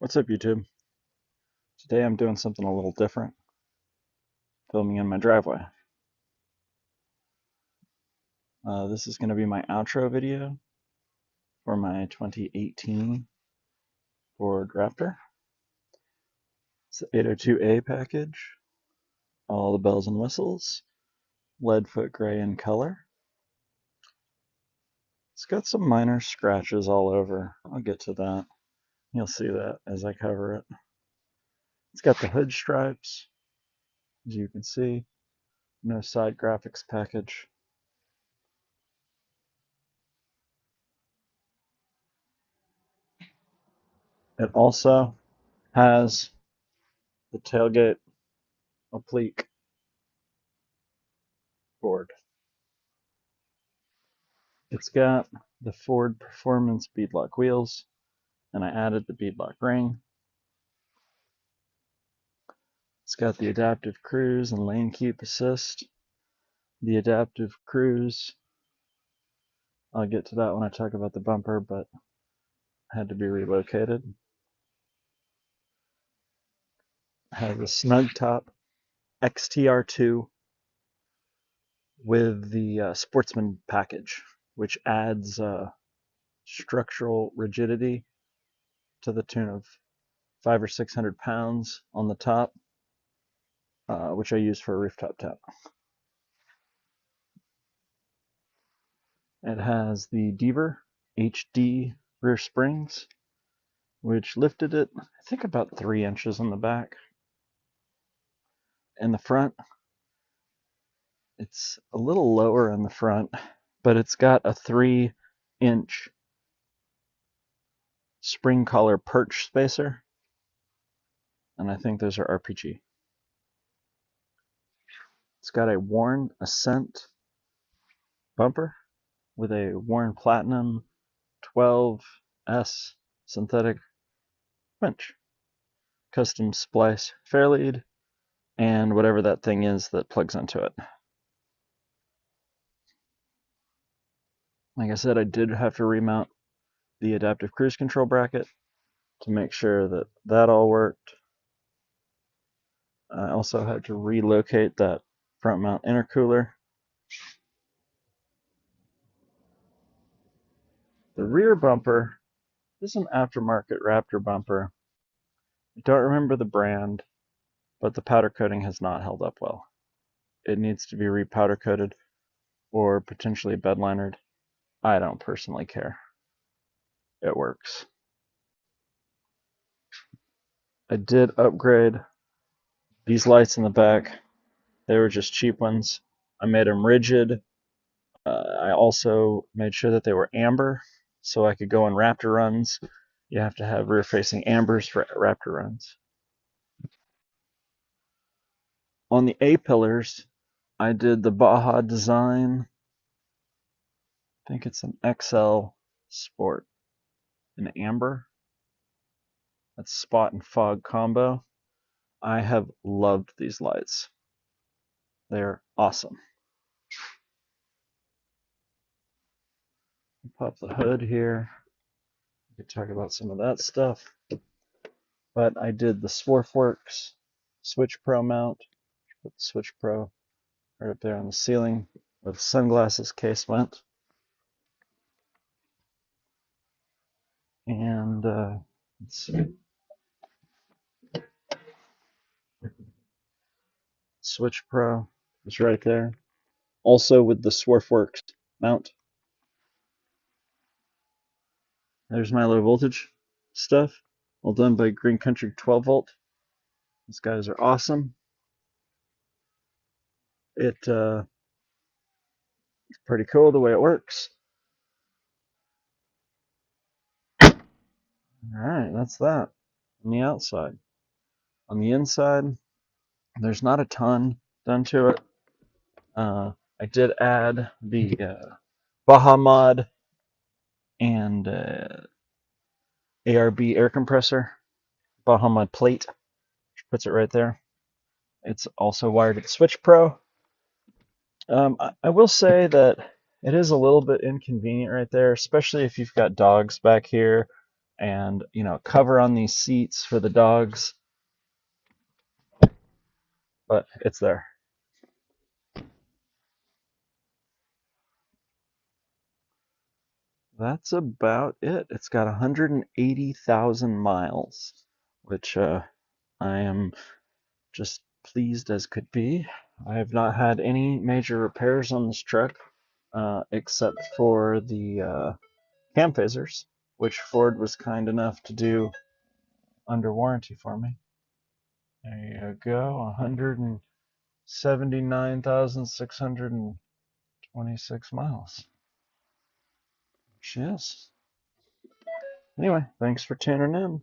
What's up, YouTube? Today I'm doing something a little different, filming in my driveway. This is going to be my outro video for my 2018 Ford Raptor. It's the 802A package, all the bells and whistles, leadfoot gray in color. It's got some minor scratches all over. I'll get to that. You'll see that as I cover it. It's got the hood stripes, as you can see. No side graphics package. It also has the tailgate oblique board. It's got the Ford Performance beadlock wheels, and I added the beadlock ring. It's got the adaptive cruise and lane keep assist. The adaptive cruise, I'll get to that when I talk about the bumper, but had to be relocated. It has a snug top XTR2 with the Sportsman package, which adds structural rigidity to the tune of 500 or 600 pounds on the top, which I use for a rooftop top. It has the Deaver HD rear springs, which lifted it, I think, about 3 inches in the back. In the front, it's a little lower in the front, but it's got a 3-inch spring collar perch spacer, and I think those are RPG. It's got a worn Ascent bumper with a worn Platinum 12S synthetic winch, custom splice fairlead, and whatever that thing is that plugs into it. Like I said, I did have to remount the adaptive cruise control bracket to make sure that that all worked. I also had to relocate that front mount intercooler. The rear bumper is an aftermarket Raptor bumper. I don't remember the brand, but the powder coating has not held up well. It needs to be repowder coated or potentially bedlinered. I don't personally care. It works. I did upgrade these lights in the back. They were just cheap ones. I made them rigid. I also made sure that they were amber so I could go on Raptor runs. You have to have rear-facing ambers for Raptor runs. On the A-pillars, I did the Baja design. I think it's an XL Sport in amber. That's spot and fog combo. I have loved these lights. They're awesome. Pop the hood here. We could talk about some of that stuff. But I did the Swarfworks Switch Pro mount. Put the Switch Pro right up there on the ceiling where the sunglasses case went. And let's see. Switch Pro is right there. Also with the Swarfworks mount. There's my low voltage stuff. All done by Green Country 12 volt. These guys are awesome. It's pretty cool the way it works. Alright, that's that on the outside. On the inside, there's not a ton done to it. I did add the Baja Mod and ARB air compressor, Baja Mod plate, which puts it right there. It's also wired to the Switch Pro. I will say that it is a little bit inconvenient right there, especially if you've got dogs back here and cover on these seats for the dogs, but it's there. That's about it. It's got 180,000 miles, which I am just pleased as could be. I have not had any major repairs on this truck, except for the cam phasers, which Ford was kind enough to do under warranty for me. There you go, 179,626 miles. She is. Anyway, thanks for tuning in.